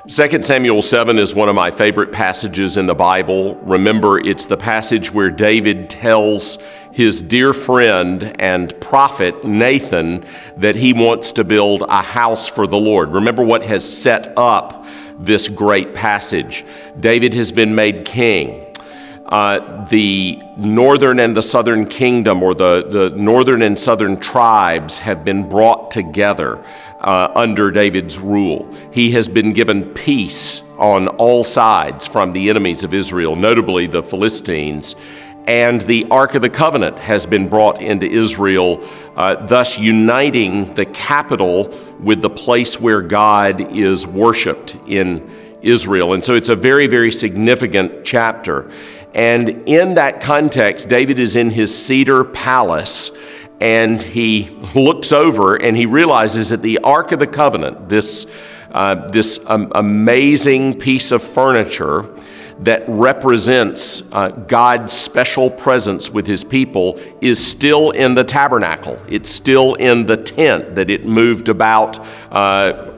2 Samuel 7 is one of my favorite passages in the Bible. Remember, it's the passage where David tells his dear friend and prophet Nathan that he wants to build a house for the Lord. Remember what has set up this great passage. David has been made king. The northern and the southern kingdom, or the northern and southern tribes, have been brought together under David's rule. He has been given peace on all sides from the enemies of Israel, notably the Philistines. And the Ark of the Covenant has been brought into Israel, thus uniting the capital with the place where God is worshiped in Israel. And so it's a very, very significant chapter. And in that context, David is in his cedar palace, and he looks over and he realizes that the Ark of the Covenant, this amazing piece of furniture that represents God's special presence with his people, is still in the tabernacle. It's still in the tent that it moved about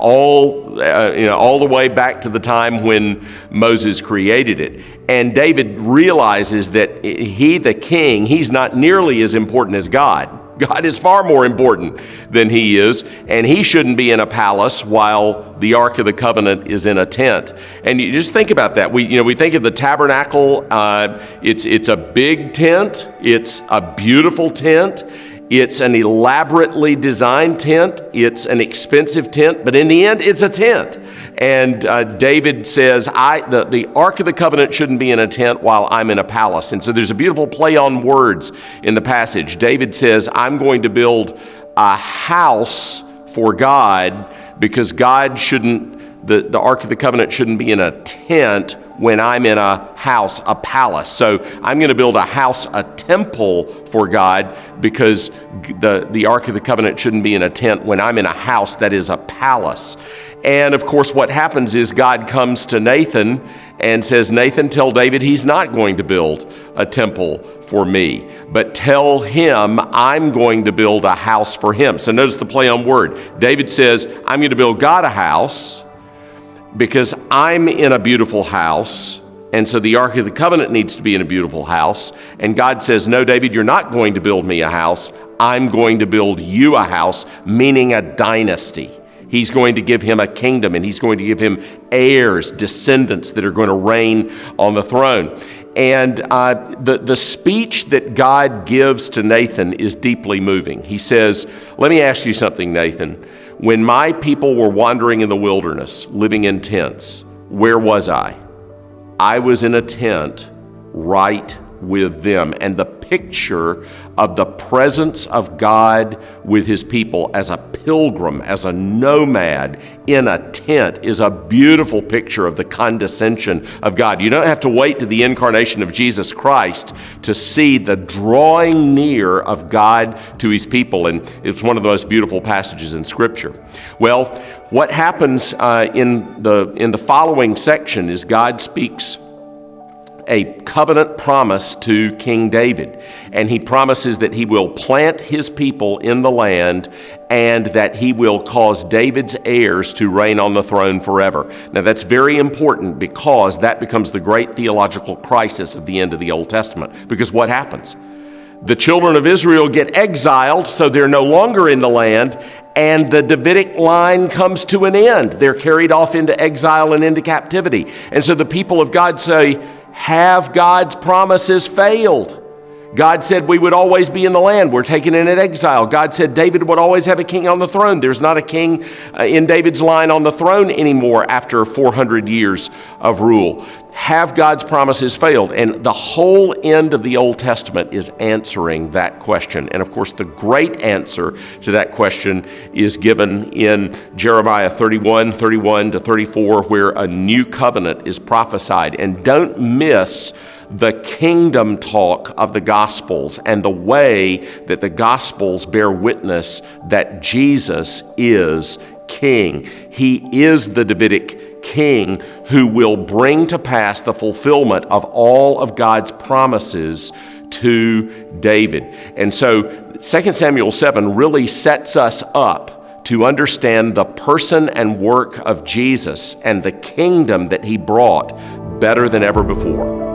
all the way back to the time when Moses created it. And David realizes that he, the king, he's not nearly as important as God. God is far more important than he is, and he shouldn't be in a palace while the Ark of the Covenant is in a tent. And you just think about that. We think of the tabernacle. It's a big tent. It's a beautiful tent. It's an elaborately designed tent. It's an expensive tent, but in the end, it's a tent. And David says, the Ark of the Covenant shouldn't be in a tent while I'm in a palace. And so there's a beautiful play on words in the passage. David says, I'm going to build a house for God, because God shouldn't, the Ark of the Covenant shouldn't be in a tent when I'm in a house, a palace. So I'm going to build a house, a temple for God, because the Ark of the Covenant shouldn't be in a tent when I'm in a house that is a palace. And of course, what happens is God comes to Nathan and says, Nathan, tell David he's not going to build a temple for me, but tell him I'm going to build a house for him. So notice the play on word. David says, I'm going to build God a house because I'm in a beautiful house, and so the Ark of the Covenant needs to be in a beautiful house. And God says, no, David, you're not going to build me a house. I'm going to build you a house, meaning a dynasty. He's going to give him a kingdom, and he's going to give him heirs, descendants that are going to reign on the throne. And the speech that God gives to Nathan is deeply moving. He says, let me ask you something, Nathan. When my people were wandering in the wilderness, living in tents, where was I? I was in a tent right with them. And the picture of the presence of God with his people as a pilgrim, as a nomad in a tent, is a beautiful picture of the condescension of God. You don't have to wait to the incarnation of Jesus Christ to see the drawing near of God to his people, and it's one of the most beautiful passages in Scripture. Well, what happens in the following section is God speaks a covenant promise to King David. And he promises that he will plant his people in the land and that he will cause David's heirs to reign on the throne forever. Now that's very important, because that becomes the great theological crisis of the end of the Old Testament. Because what happens? The children of Israel get exiled, so they're no longer in the land, and the Davidic line comes to an end. They're carried off into exile and into captivity. And so the people of God say, have God's promises failed? God said we would always be in the land. We're taken in exile. God said David would always have a king on the throne. There's not a king in David's line on the throne anymore after 400 years of rule. Have God's promises failed? And the whole end of the Old Testament is answering that question. And of course, the great answer to that question is given in Jeremiah 31 to 34, where a new covenant is prophesied. And don't miss the kingdom talk of the Gospels and the way that the Gospels bear witness that Jesus is King. He is the Davidic King who will bring to pass the fulfillment of all of God's promises to David. And so 2 Samuel 7 really sets us up to understand the person and work of Jesus and the kingdom that he brought better than ever before.